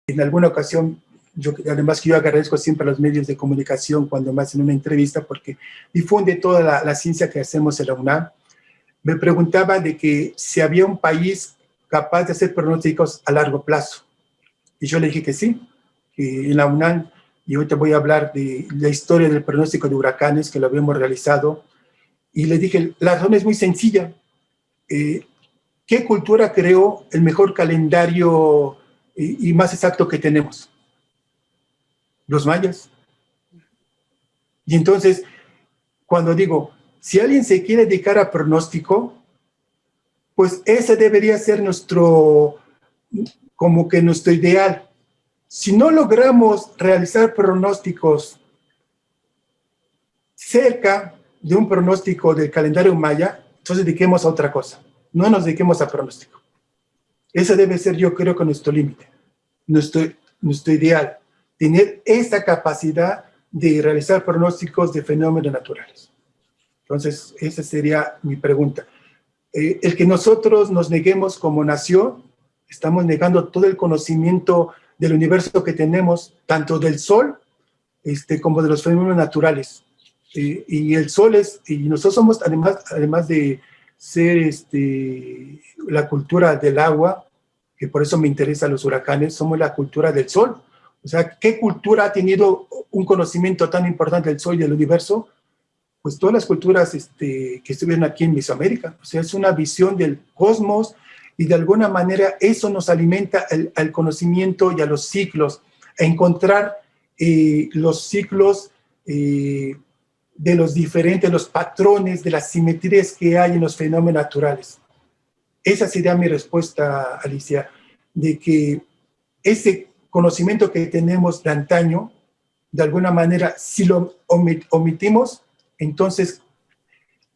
En alguna ocasión, además que yo agradezco siempre a los medios de comunicación cuando me hacen una entrevista porque difunde toda la ciencia que hacemos en la UNAM, me preguntaba de que si había un país capaz de hacer pronósticos a largo plazo. Y yo le dije que sí, que en la UNAM, y hoy te voy a hablar de la historia del pronóstico de huracanes que lo habíamos realizado, y le dije, la razón es muy sencilla. ¿Qué cultura creó el mejor calendario y más exacto que tenemos? Los mayas. Y entonces, cuando digo, si alguien se quiere dedicar a pronóstico, pues ese debería ser como que nuestro ideal. Si no logramos realizar pronósticos cerca de un pronóstico del calendario maya, entonces dediquemos a otra cosa. No nos dediquemos a pronóstico. Ese debe ser, yo creo, que nuestro límite, nuestro ideal. Tener esta capacidad de realizar pronósticos de fenómenos naturales. Entonces, esa sería mi pregunta. El que nosotros nos neguemos como nación, estamos negando todo el conocimiento del universo que tenemos, tanto del Sol como de los fenómenos naturales. Y el Sol y nosotros somos, además de ser la cultura del agua, que por eso me interesan los huracanes, somos la cultura del Sol. O sea, ¿qué cultura ha tenido un conocimiento tan importante del Sol y del universo? Pues todas las culturas que estuvieron aquí en Mesoamérica. O sea, es una visión del cosmos y de alguna manera eso nos alimenta al conocimiento y a los ciclos, a encontrar los ciclos de los patrones, de las simetrías que hay en los fenómenos naturales. Esa sería mi respuesta, Alicia, de que ese conocimiento que tenemos de antaño, de alguna manera, si lo omitimos, entonces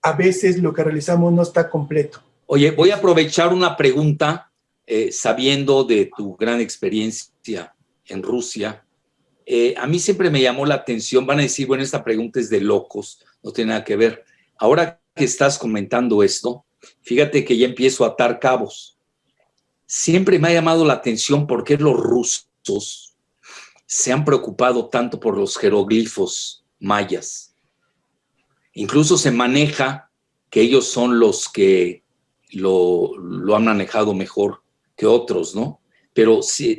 a veces lo que realizamos no está completo. Oye, voy a aprovechar una pregunta, sabiendo de tu gran experiencia en Rusia. A mí siempre me llamó la atención, van a decir, bueno, esta pregunta es de locos, no tiene nada que ver. Ahora que estás comentando esto, fíjate que ya empiezo a atar cabos. Siempre me ha llamado la atención por qué los rusos se han preocupado tanto por los jeroglifos mayas. Incluso se maneja que ellos son los que lo han manejado mejor que otros, ¿no? Pero sí,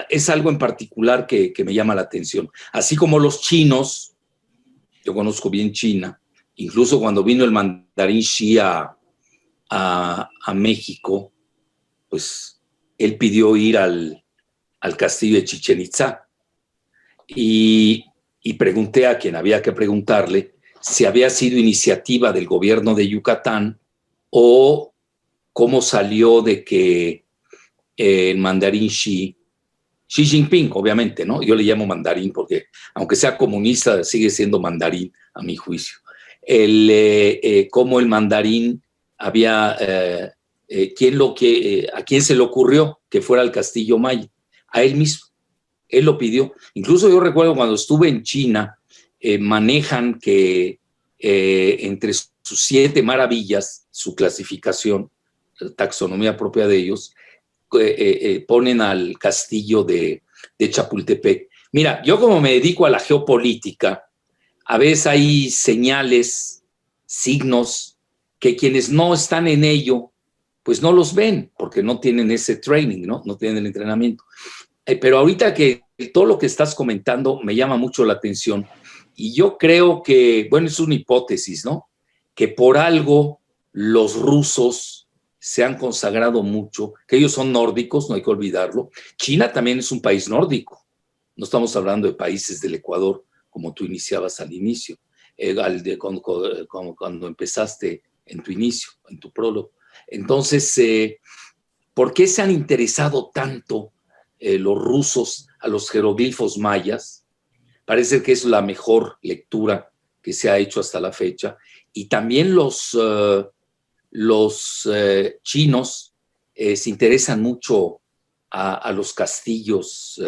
es algo en particular que me llama la atención. Así como los chinos, yo conozco bien China, incluso cuando vino el mandarín Xi a México, pues él pidió ir al castillo de Chichén Itzá y pregunté a quien había que preguntarle si había sido iniciativa del gobierno de Yucatán o cómo salió de que el mandarín Xi Jinping, obviamente, ¿no? Yo le llamo mandarín porque, aunque sea comunista, sigue siendo mandarín, a mi juicio. Cómo el mandarín había, a quién se le ocurrió que fuera al castillo maya, a él mismo. Él lo pidió. Incluso yo recuerdo cuando estuve en China, manejan que entre sus 7 maravillas, su clasificación, taxonomía propia de ellos, ponen al castillo de Chapultepec. Mira, yo como me dedico a la geopolítica, a veces hay señales, signos, que quienes no están en ello, pues no los ven, porque no tienen ese training, ¿no? No tienen el entrenamiento. Pero ahorita que todo lo que estás comentando me llama mucho la atención y yo creo que, bueno, es una hipótesis, ¿no? Que por algo los rusos se han consagrado mucho, que ellos son nórdicos, no hay que olvidarlo. China también es un país nórdico. No estamos hablando de países del Ecuador, como tú iniciabas al inicio, cuando empezaste en tu inicio, en tu prólogo. Entonces, ¿por qué se han interesado tanto los rusos a los jeroglifos mayas? Parece que es la mejor lectura que se ha hecho hasta la fecha. Y también los chinos se interesan mucho a los castillos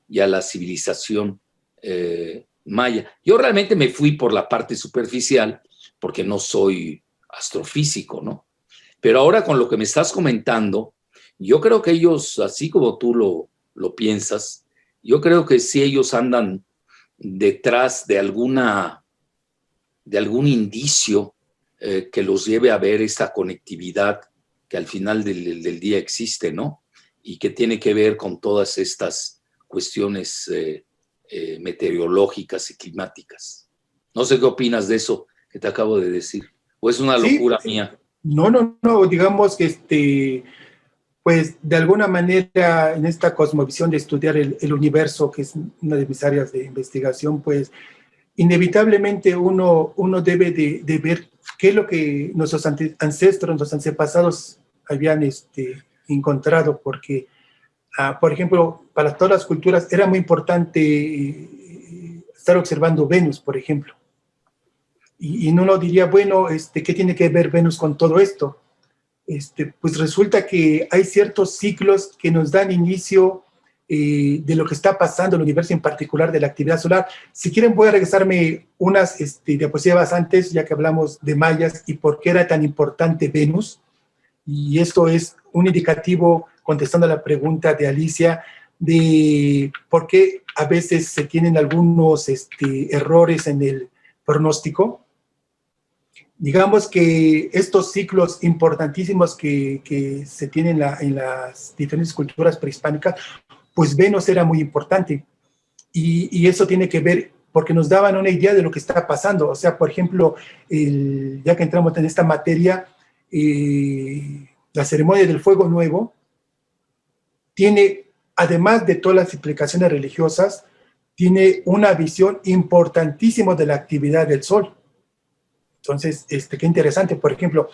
y a la civilización maya. Yo realmente me fui por la parte superficial porque no soy astrofísico, ¿no? Pero ahora con lo que me estás comentando, yo creo que ellos, así como tú lo piensas, yo creo que sí ellos andan detrás de algún indicio que los lleve a ver esta conectividad que al final del día existe, ¿no? Y que tiene que ver con todas estas cuestiones meteorológicas y climáticas. No sé qué opinas de eso que te acabo de decir. ¿O es una locura mía? No, digamos que pues de alguna manera en esta cosmovisión de estudiar el universo, que es una de mis áreas de investigación, pues inevitablemente uno debe de ver qué es lo que nuestros ancestros, nuestros antepasados habían encontrado, porque, por ejemplo, para todas las culturas era muy importante estar observando Venus, por ejemplo. Y uno diría, bueno, ¿qué tiene que ver Venus con todo esto? Pues resulta que hay ciertos ciclos que nos dan inicio de lo que está pasando en el universo, en particular de la actividad solar. Si quieren, voy a regresarme unas diapositivas antes, ya que hablamos de mayas y por qué era tan importante Venus. Y esto es un indicativo, contestando a la pregunta de Alicia, de por qué a veces se tienen algunos errores en el pronóstico. Digamos que estos ciclos importantísimos que se tienen en las diferentes culturas prehispánicas, pues Venus era muy importante. Y eso tiene que ver porque nos daban una idea de lo que está pasando. O sea, por ejemplo, ya que entramos en esta materia, la ceremonia del fuego nuevo tiene, además de todas las implicaciones religiosas, tiene una visión importantísima de la actividad del Sol. Entonces, qué interesante. Por ejemplo,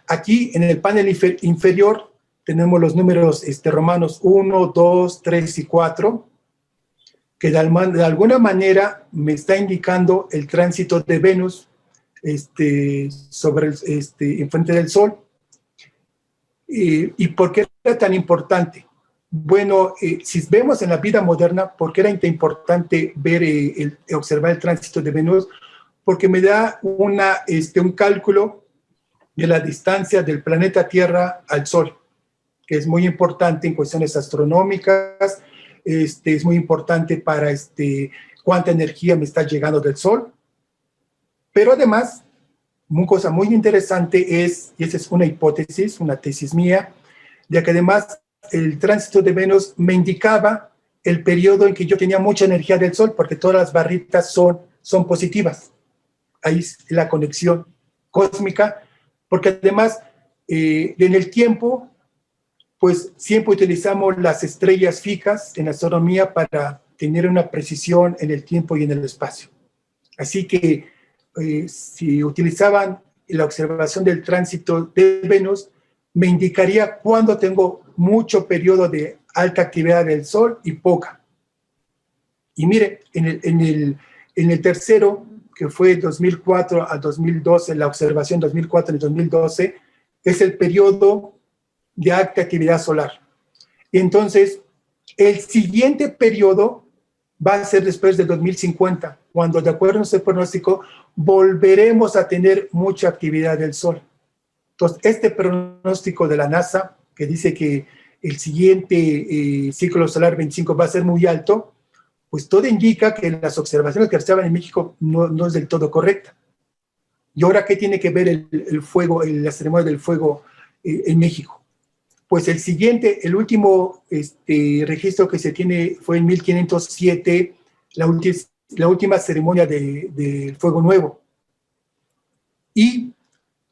aquí en el panel inferior tenemos los números romanos 1, 2, 3 y 4, que de alguna manera me está indicando el tránsito de Venus sobre enfrente del Sol. ¿Y por qué era tan importante? Bueno, si vemos en la vida moderna, ¿por qué era tan importante ver, observar el tránsito de Venus? Porque me da un cálculo de la distancia del planeta Tierra al Sol, que es muy importante en cuestiones astronómicas, es muy importante para cuánta energía me está llegando del Sol. Pero además, una cosa muy interesante es, y esa es una hipótesis, una tesis mía, de que además el tránsito de Venus me indicaba el periodo en que yo tenía mucha energía del Sol, porque todas las barritas son positivas. Ahí es la conexión cósmica, porque además en el tiempo, pues siempre utilizamos las estrellas fijas en astronomía para tener una precisión en el tiempo y en el espacio. Así que si utilizaban la observación del tránsito de Venus, me indicaría cuándo tengo mucho periodo de alta actividad del Sol y poca. Y mire, en el tercero, que fue 2004 a 2012, la observación 2004 y 2012, es el periodo de alta actividad solar. Y entonces, el siguiente periodo va a ser después del 2050, cuando, de acuerdo a nuestro pronóstico, volveremos a tener mucha actividad del Sol. Entonces, este pronóstico de la NASA, que dice que el siguiente ciclo solar 25 va a ser muy alto, pues todo indica que las observaciones que estaban en México no es del todo correcta. ¿Y ahora qué tiene que ver el fuego, la ceremonia del fuego en México? Pues el último registro que se tiene fue en 1507, la última ceremonia de fuego nuevo. Y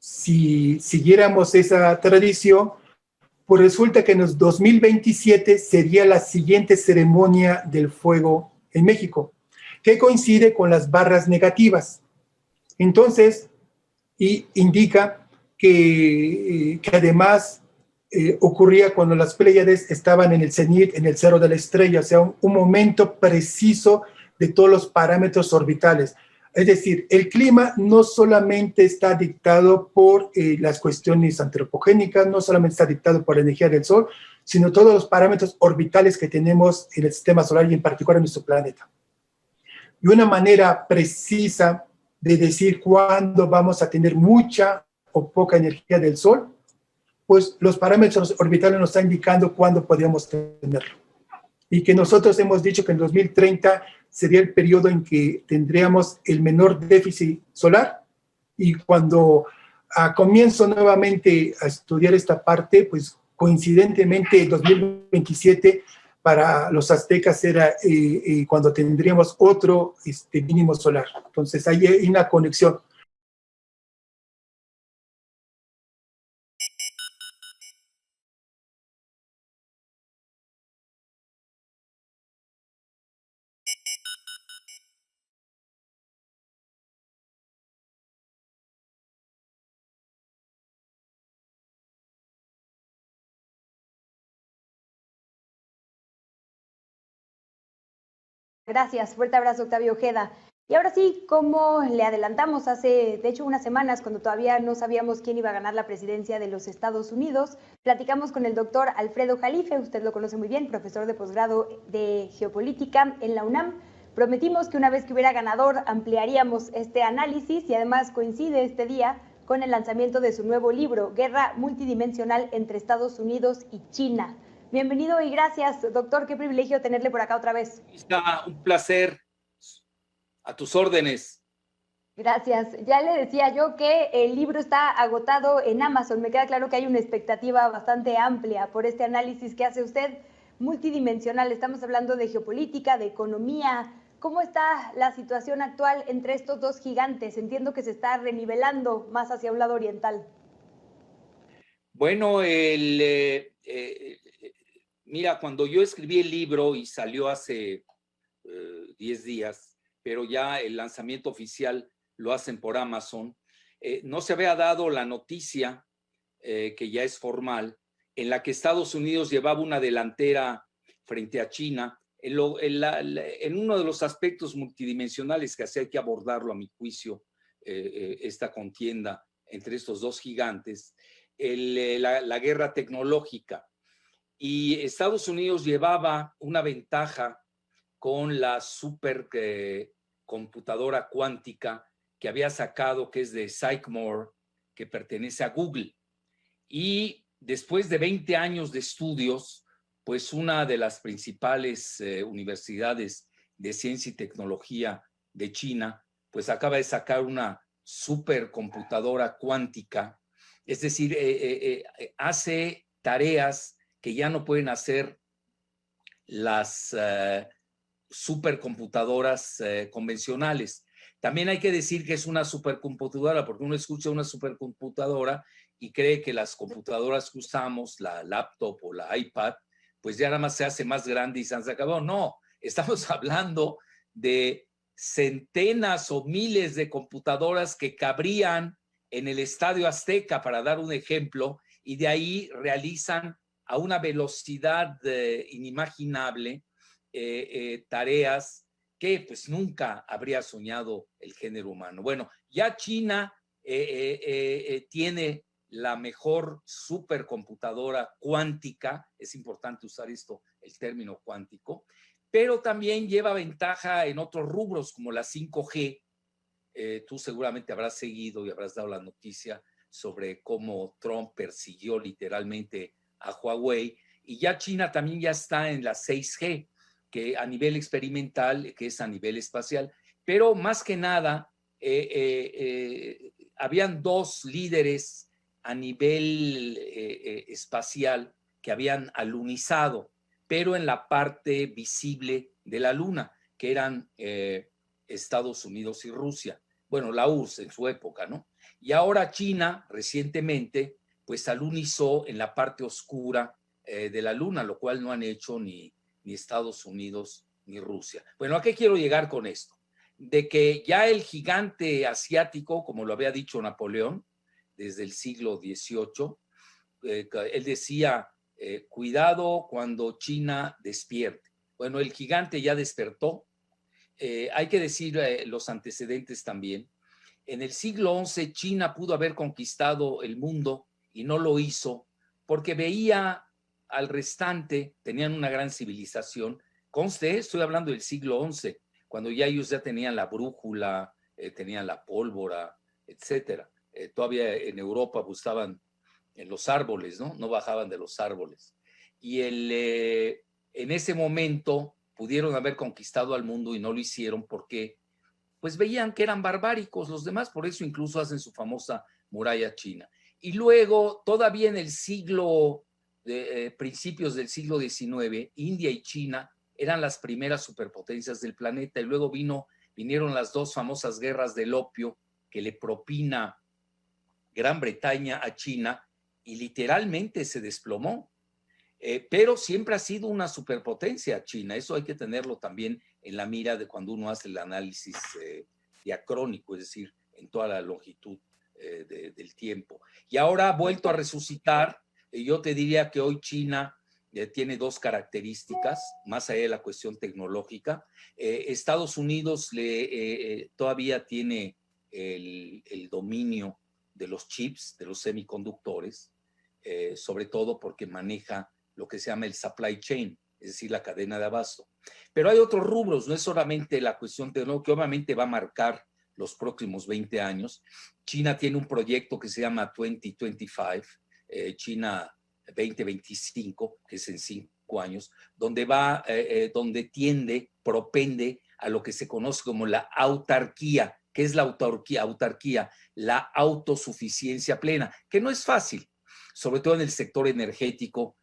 si siguiéramos esa tradición, pues resulta que en el 2027 sería la siguiente ceremonia del fuego en México, que coincide con las barras negativas. Entonces, indica que además ocurría cuando las Pléyades estaban en el cenit, en el cero de la estrella, o sea, un momento preciso de todos los parámetros orbitales. Es decir, el clima no solamente está dictado por las cuestiones antropogénicas, no solamente está dictado por la energía del Sol, sino todos los parámetros orbitales que tenemos en el sistema solar y en particular en nuestro planeta. Y una manera precisa de decir cuándo vamos a tener mucha o poca energía del Sol, pues los parámetros orbitales nos están indicando cuándo podríamos tenerlo. Y que nosotros hemos dicho que en 2030 sería el periodo en que tendríamos el menor déficit solar, y cuando comienzo nuevamente a estudiar esta parte, pues coincidentemente 2027 para los aztecas era cuando tendríamos otro mínimo solar. Entonces hay una conexión. Gracias, fuerte abrazo, Octavio Ojeda. Y ahora sí, como le adelantamos hace, de hecho, unas semanas, cuando todavía no sabíamos quién iba a ganar la presidencia de los Estados Unidos, platicamos con el doctor Alfredo Jalife, usted lo conoce muy bien, profesor de posgrado de geopolítica en la UNAM. Prometimos que una vez que hubiera ganador ampliaríamos este análisis, y además coincide este día con el lanzamiento de su nuevo libro, Guerra Multidimensional entre Estados Unidos y China. Bienvenido y gracias, doctor. Qué privilegio tenerle por acá otra vez. Está un placer. A tus órdenes. Gracias. Ya le decía yo que el libro está agotado en Amazon. Me queda claro que hay una expectativa bastante amplia por este análisis que hace usted, multidimensional. Estamos hablando de geopolítica, de economía. ¿Cómo está la situación actual entre estos dos gigantes? Entiendo que se está renivelando más hacia un lado oriental. Bueno, mira, cuando yo escribí el libro y salió hace 10 días, pero ya el lanzamiento oficial lo hacen por Amazon, no se había dado la noticia, que ya es formal, en la que Estados Unidos llevaba una delantera frente a China en uno de los aspectos multidimensionales que así hay que abordarlo, a mi juicio, esta contienda entre estos dos gigantes, la guerra tecnológica. Y Estados Unidos llevaba una ventaja con la supercomputadora cuántica que había sacado, que es de Sycamore, que pertenece a Google. Y después de 20 años de estudios, pues una de las principales universidades de ciencia y tecnología de China, pues acaba de sacar una supercomputadora cuántica, es decir, hace tareas que ya no pueden hacer las supercomputadoras convencionales. También hay que decir que es una supercomputadora, porque uno escucha una supercomputadora y cree que las computadoras que usamos, la laptop o la iPad, pues ya nada más se hace más grande y se han acabado. No, estamos hablando de centenas o miles de computadoras que cabrían en el Estadio Azteca, para dar un ejemplo, y de ahí realizan a una velocidad inimaginable tareas que pues nunca habría soñado el género humano. Bueno, ya China tiene la mejor supercomputadora cuántica, es importante usar esto, el término cuántico, pero también lleva ventaja en otros rubros como la 5G. Tú seguramente habrás seguido y habrás dado la noticia sobre cómo Trump persiguió literalmente a Huawei, y ya China también ya está en la 6G, que a nivel experimental, que es a nivel espacial, pero más que nada, habían dos líderes a nivel espacial que habían alunizado, pero en la parte visible de la Luna, que eran Estados Unidos y Rusia. Bueno, la URSS en su época, ¿no? Y ahora China, recientemente, pues alunizó en la parte oscura de la Luna, lo cual no han hecho ni Estados Unidos ni Rusia. Bueno, ¿a qué quiero llegar con esto? De que ya el gigante asiático, como lo había dicho Napoleón, desde el siglo XVIII, él decía, cuidado cuando China despierte. Bueno, el gigante ya despertó. Hay que decir los antecedentes también. En el siglo XI, China pudo haber conquistado el mundo y no lo hizo porque veía al restante, tenían una gran civilización. Conste, estoy hablando del siglo XI, cuando ya ellos ya tenían la brújula, tenían la pólvora, etcétera. Todavía en Europa buscaban en los árboles, ¿no? No bajaban de los árboles. Y en ese momento pudieron haber conquistado al mundo y no lo hicieron porque pues veían que eran barbáricos los demás, por eso incluso hacen su famosa muralla china. Y luego, todavía en el principios del siglo XIX, India y China eran las primeras superpotencias del planeta, y luego vinieron las dos famosas guerras del opio que le propina Gran Bretaña a China, y literalmente se desplomó. Pero siempre ha sido una superpotencia China, eso hay que tenerlo también en la mira de cuando uno hace el análisis diacrónico, es decir, en toda la longitud del tiempo. Y ahora ha vuelto a resucitar. Yo te diría que hoy China tiene dos características, más allá de la cuestión tecnológica. Estados Unidos todavía tiene el dominio de los chips, de los semiconductores, sobre todo porque maneja lo que se llama el supply chain, es decir, la cadena de abasto. Pero hay otros rubros, no es solamente la cuestión tecnológica, que obviamente va a marcar los próximos 20 años. China tiene un proyecto que se llama 2025, China 2025, que es en 5 años, donde propende a lo que se conoce como la autarquía. ¿Qué es la autarquía? La autosuficiencia plena, que no es fácil, sobre todo en el sector energético.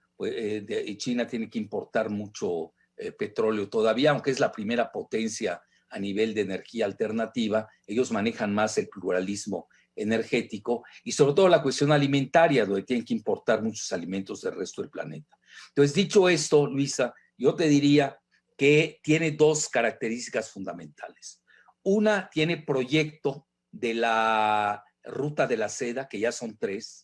China tiene que importar mucho petróleo todavía, aunque es la primera potencia a nivel de energía alternativa. Ellos manejan más el pluralismo energético y sobre todo la cuestión alimentaria, donde tienen que importar muchos alimentos del resto del planeta. Entonces, dicho esto, Luisa, yo te diría que tiene dos características fundamentales. Una, tiene proyecto de la ruta de la seda, que ya son 3,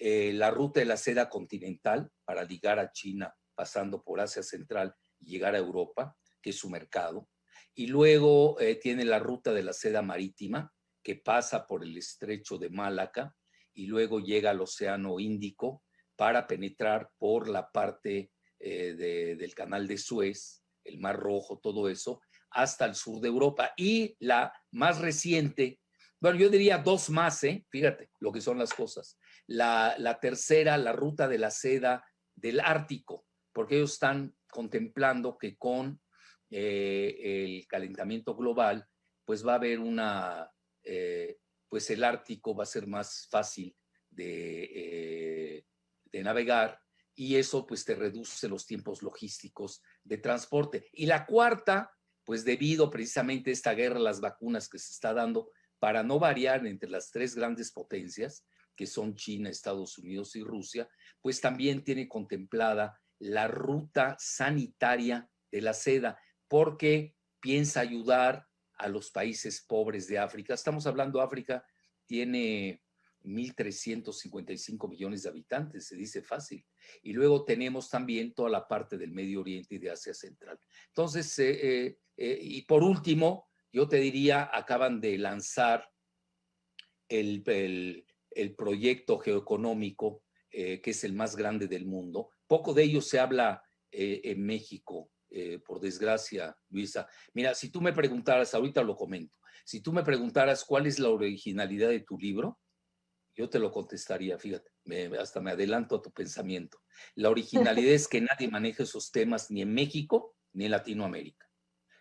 la ruta de la seda continental para ligar a China pasando por Asia Central y llegar a Europa, que es su mercado. Y luego tiene la ruta de la seda marítima, que pasa por el estrecho de Malaca y luego llega al Océano Índico para penetrar por la parte del Canal de Suez, el Mar Rojo, todo eso, hasta el sur de Europa. Y la más reciente, bueno, yo diría 2 más, fíjate lo que son las cosas. La tercera, la ruta de la seda del Ártico, porque ellos están contemplando que con el calentamiento global, pues va a haber pues el Ártico va a ser más fácil de navegar, y eso pues te reduce los tiempos logísticos de transporte. Y la cuarta, pues debido precisamente a esta guerra de las vacunas que se está dando, para no variar entre las 3 grandes potencias, que son China, Estados Unidos y Rusia, pues también tiene contemplada la ruta sanitaria de la seda, porque piensa ayudar a los países pobres de África. Estamos hablando, África tiene 1.355 millones de habitantes, se dice fácil. Y luego tenemos también toda la parte del Medio Oriente y de Asia Central. Entonces, y por último, yo te diría, acaban de lanzar el proyecto geoeconómico, que es el más grande del mundo. Poco de ello se habla en México, por desgracia, Luisa. Mira, si tú me preguntaras, ahorita lo comento, si tú me preguntaras cuál es la originalidad de tu libro, yo te lo contestaría, fíjate, hasta me adelanto a tu pensamiento. La originalidad es que nadie maneja esos temas ni en México ni en Latinoamérica.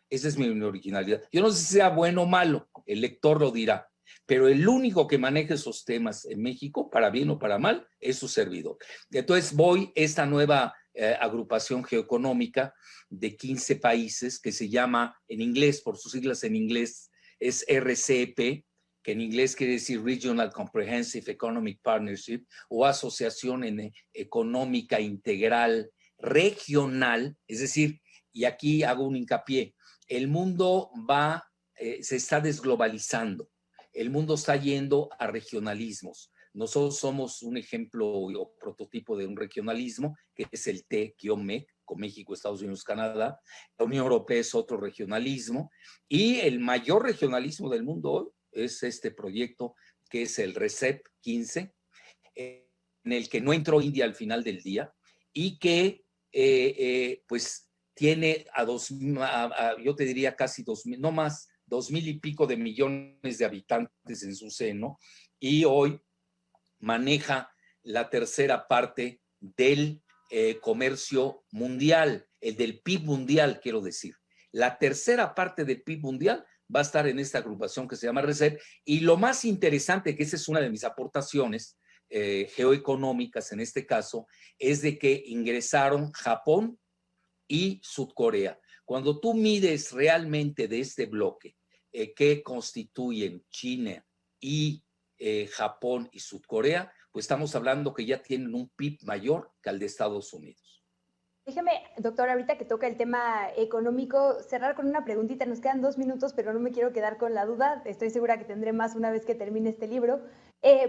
Esa es mi originalidad. Yo no sé si sea bueno o malo, el lector lo dirá, pero el único que maneja esos temas en México, para bien o para mal, es su servidor. Entonces esta nueva agrupación geoeconómica de 15 países, que se llama en inglés, por sus siglas en inglés, es RCEP, que en inglés quiere decir Regional Comprehensive Economic Partnership, o Asociación Económica Integral Regional, es decir, y aquí hago un hincapié, el mundo se está desglobalizando, el mundo está yendo a regionalismos. Nosotros somos un ejemplo o prototipo de un regionalismo, que es el T-MEC, con México, Estados Unidos, Canadá. La Unión Europea es otro regionalismo, y el mayor regionalismo del mundo hoy es este proyecto, que es el RCEP 15, en el que no entró India al final del día, y que pues tiene yo te diría casi 2,000, no más, 2,000 y pico de millones de habitantes en su seno, y hoy maneja la tercera parte del comercio mundial, el del PIB mundial, quiero decir. La tercera parte del PIB mundial va a estar en esta agrupación que se llama RCEP, y lo más interesante, que esa es una de mis aportaciones geoeconómicas en este caso, es de que ingresaron Japón y Sudcorea. Cuando tú mides realmente de este bloque que constituyen China y Japón y Sudcorea, pues estamos hablando que ya tienen un PIB mayor que el de Estados Unidos. Déjeme, doctor, ahorita que toca el tema económico, cerrar con una preguntita. Nos quedan 2 minutos, pero no me quiero quedar con la duda. Estoy segura que tendré más una vez que termine este libro.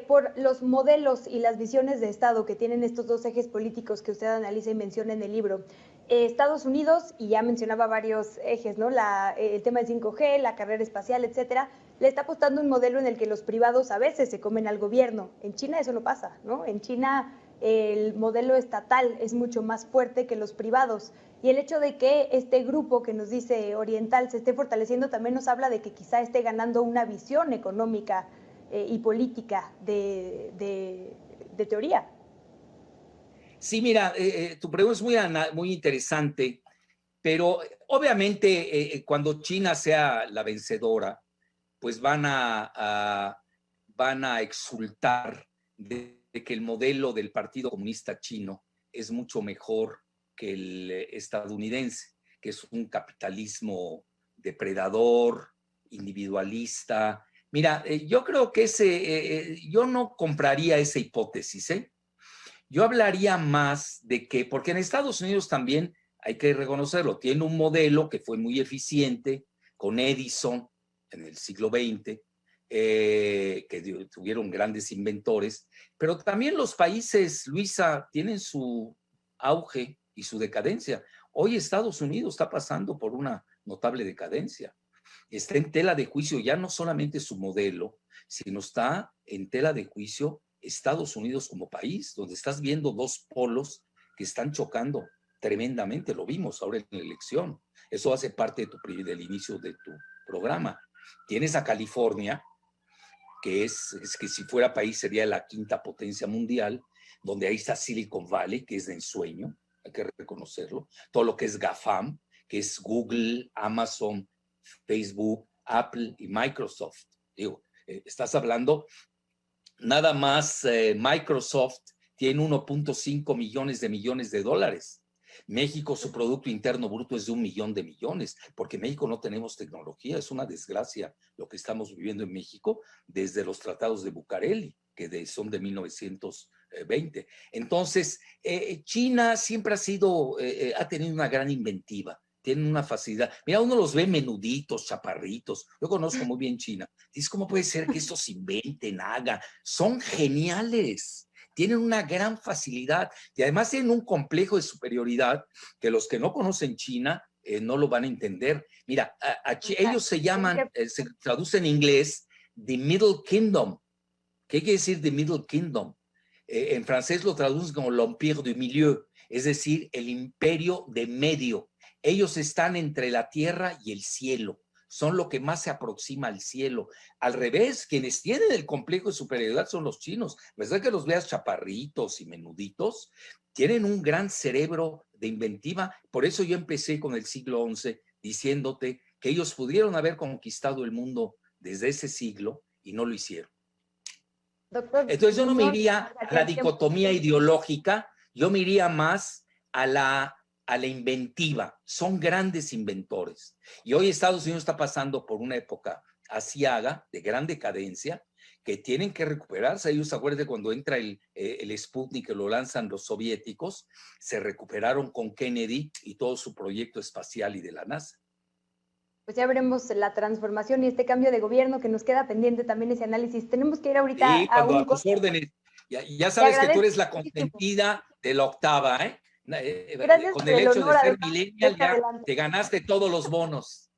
Por los modelos y las visiones de Estado que tienen estos dos ejes políticos que usted analiza y menciona en el libro, Estados Unidos, y ya mencionaba varios ejes, ¿no? El tema del 5G, la carrera espacial, etcétera, le está apostando un modelo en el que los privados a veces se comen al gobierno. En China eso no pasa, ¿no? En China el modelo estatal es mucho más fuerte que los privados, y el hecho de que este grupo que nos dice oriental se esté fortaleciendo también nos habla de que quizá esté ganando una visión económica y política de teoría. Sí, mira, tu pregunta es muy interesante, pero obviamente cuando China sea la vencedora, pues van a exultar de que el modelo del Partido Comunista Chino es mucho mejor que el estadounidense, que es un capitalismo depredador, individualista. Mira, yo creo que yo no compraría esa hipótesis, ¿eh? Yo hablaría más de que, porque en Estados Unidos también hay que reconocerlo, tiene un modelo que fue muy eficiente con Edison en el siglo XX, que tuvieron grandes inventores, pero también los países, Luisa, tienen su auge y su decadencia. Hoy Estados Unidos está pasando por una notable decadencia. Está en tela de juicio ya no solamente su modelo, sino está en tela de juicio Estados Unidos como país, donde estás viendo dos polos que están chocando tremendamente. Lo vimos ahora en la elección. Eso hace parte del inicio de tu programa. Tienes a California, que es que si fuera país sería la quinta potencia mundial, donde ahí está Silicon Valley, que es de ensueño, hay que reconocerlo. Todo lo que es GAFAM, que es Google, Amazon, Facebook, Apple y Microsoft. Digo, estás hablando, nada más Microsoft tiene 1.5 millones de dólares. México, su Producto Interno Bruto es de 1 millón de millones, porque en México no tenemos tecnología. Es una desgracia lo que estamos viviendo en México desde los tratados de Bucareli, que son de 1920. Entonces, China siempre ha tenido una gran inventiva. Tienen una facilidad. Mira, uno los ve menuditos, chaparritos. Yo conozco muy bien China. Dices, ¿cómo puede ser que estos inventen, hagan? Son geniales. Tienen una gran facilidad y además tienen un complejo de superioridad que los que no conocen China no lo van a entender. Mira, ellos se llaman, se traduce en inglés, The Middle Kingdom. ¿Qué quiere decir The Middle Kingdom? En francés lo traducen como l'Empire du Milieu, es decir, el imperio de medio. Ellos están entre la tierra y el cielo. Son lo que más se aproxima al cielo. Al revés, quienes tienen el complejo de superioridad son los chinos. ¿Verdad que los veas chaparritos y menuditos? Tienen un gran cerebro de inventiva. Por eso yo empecé con el siglo XI diciéndote que ellos pudieron haber conquistado el mundo desde ese siglo y no lo hicieron. Doctor, entonces yo no me iría a la dicotomía ideológica, yo me iría más a la inventiva. Son grandes inventores. Y hoy Estados Unidos está pasando por una época asiaga, de gran decadencia, que tienen que recuperarse. Ellos, acuérdense, cuando entra el Sputnik, que lo lanzan los soviéticos, se recuperaron con Kennedy y todo su proyecto espacial y de la NASA. Pues ya veremos la transformación y este cambio de gobierno que nos queda pendiente también ese análisis. Tenemos que ir ahorita a tus órdenes. Ya sabes que tú eres la consentida de la octava, ¿eh? Gracias con el hecho de ser millennial ya te ganaste todos los bonos.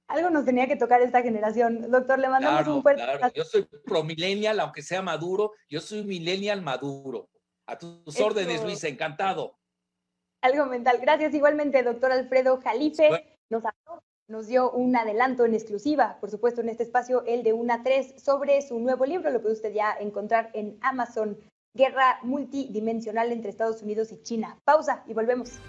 Algo nos tenía que tocar esta generación. Doctor, le mandamos un fuerte abrazo. Yo soy pro-millennial, aunque sea maduro. Yo soy millennial maduro. A tus órdenes, Luisa, encantado. Algo mental. Gracias igualmente, doctor Alfredo Jalife. Nos dio un adelanto en exclusiva, por supuesto, en este espacio, el de 1 a 3, sobre su nuevo libro. Lo puede usted ya encontrar en Amazon. Guerra multidimensional entre Estados Unidos y China. Pausa y volvemos.